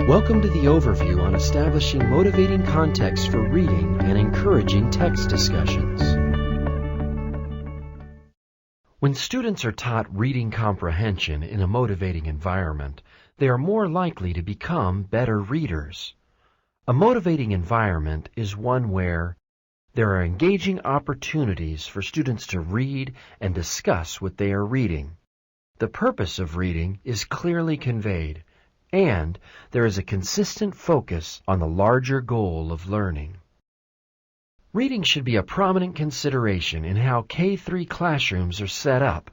Welcome to the overview on establishing motivating context for reading and encouraging text discussions. When students are taught reading comprehension in a motivating environment, they are more likely to become better readers. A motivating environment is one where there are engaging opportunities for students to read and discuss what they are reading. The purpose of reading is clearly conveyed, and there is a consistent focus on the larger goal of learning. Reading should be a prominent consideration in how K-3 classrooms are set up.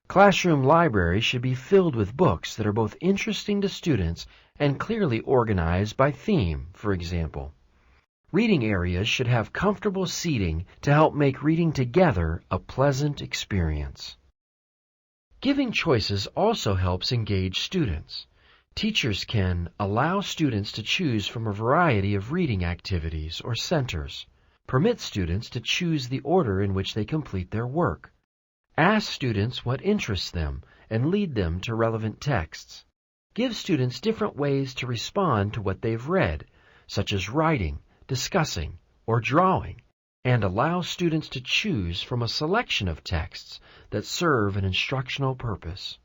Classroom libraries should be filled with books that are both interesting to students and clearly organized by theme, for example. Reading areas should have comfortable seating to help make reading together a pleasant experience. Giving choices also helps engage students. Teachers can allow students to choose from a variety of reading activities or centers, permit students to choose the order in which they complete their work, ask students what interests them, and lead them to relevant texts. Give students different ways to respond to what they've read, such as writing, discussing, or drawing, and allow students to choose from a selection of texts that serve an instructional purpose.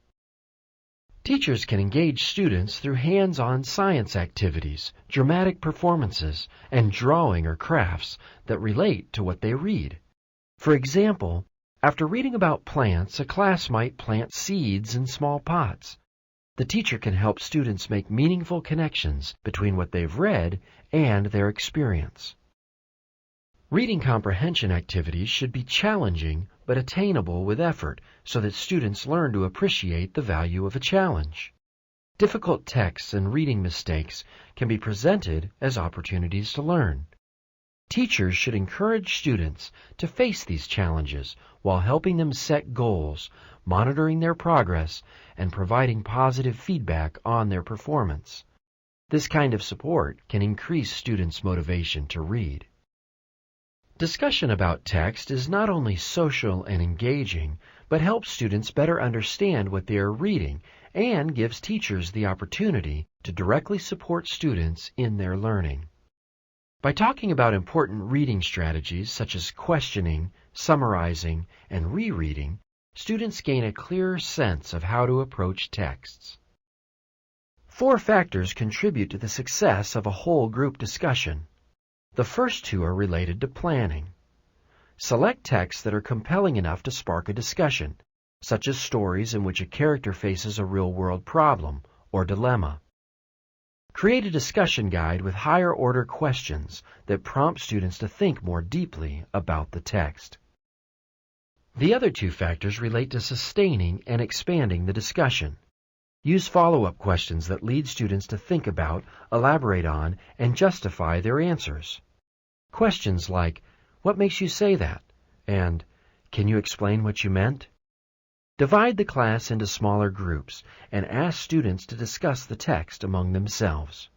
Teachers can engage students through hands-on science activities, dramatic performances, and drawing or crafts that relate to what they read. For example, after reading about plants, a class might plant seeds in small pots. The teacher can help students make meaningful connections between what they've read and their experience. Reading comprehension activities should be challenging but attainable with effort so that students learn to appreciate the value of a challenge. Difficult texts and reading mistakes can be presented as opportunities to learn. Teachers should encourage students to face these challenges while helping them set goals, monitoring their progress, and providing positive feedback on their performance. This kind of support can increase students' motivation to read. Discussion about text is not only social and engaging, but helps students better understand what they are reading and gives teachers the opportunity to directly support students in their learning. By talking about important reading strategies such as questioning, summarizing, and rereading, students gain a clearer sense of how to approach texts. 4 factors contribute to the success of a whole group discussion. The first 2 are related to planning. Select texts that are compelling enough to spark a discussion, such as stories in which a character faces a real-world problem or dilemma. Create a discussion guide with higher-order questions that prompt students to think more deeply about the text. The other 2 factors relate to sustaining and expanding the discussion. Use follow-up questions that lead students to think about, elaborate on, and justify their answers. Questions like, "What makes you say that?" and "Can you explain what you meant?" Divide the class into smaller groups and ask students to discuss the text among themselves.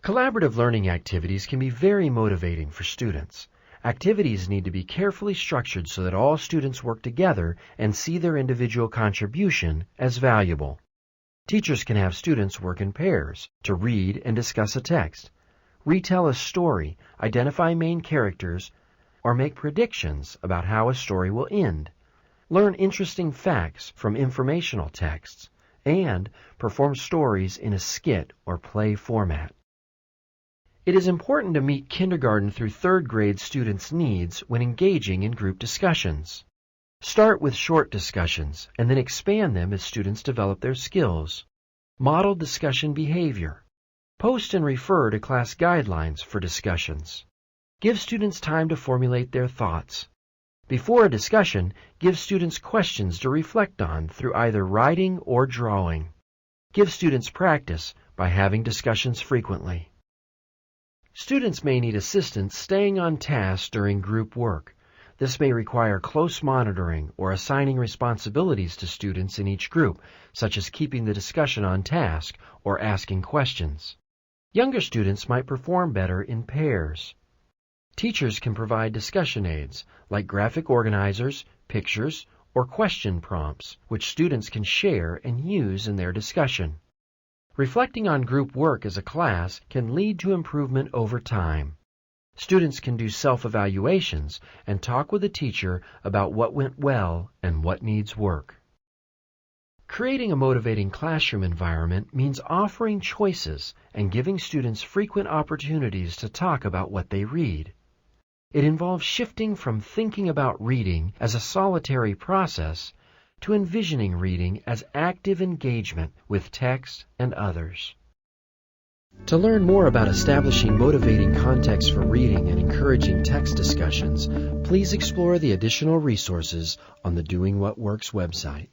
Collaborative learning activities can be very motivating for students. Activities need to be carefully structured so that all students work together and see their individual contribution as valuable. Teachers can have students work in pairs to read and discuss a text, retell a story, identify main characters, or make predictions about how a story will end, learn interesting facts from informational texts, and perform stories in a skit or play format. It is important to meet kindergarten through 3rd grade students' needs when engaging in group discussions. Start with short discussions and then expand them as students develop their skills. Model discussion behavior. Post and refer to class guidelines for discussions. Give students time to formulate their thoughts. Before a discussion, give students questions to reflect on through either writing or drawing. Give students practice by having discussions frequently. Students may need assistance staying on task during group work. This may require close monitoring or assigning responsibilities to students in each group, such as keeping the discussion on task or asking questions. Younger students might perform better in pairs. Teachers can provide discussion aids like graphic organizers, pictures, or question prompts, which students can share and use in their discussion. Reflecting on group work as a class can lead to improvement over time. Students can do self-evaluations and talk with the teacher about what went well and what needs work. Creating a motivating classroom environment means offering choices and giving students frequent opportunities to talk about what they read. It involves shifting from thinking about reading as a solitary process to envisioning reading as active engagement with text and others. To learn more about establishing motivating context for reading and encouraging text discussions, please explore the additional resources on the Doing What Works website.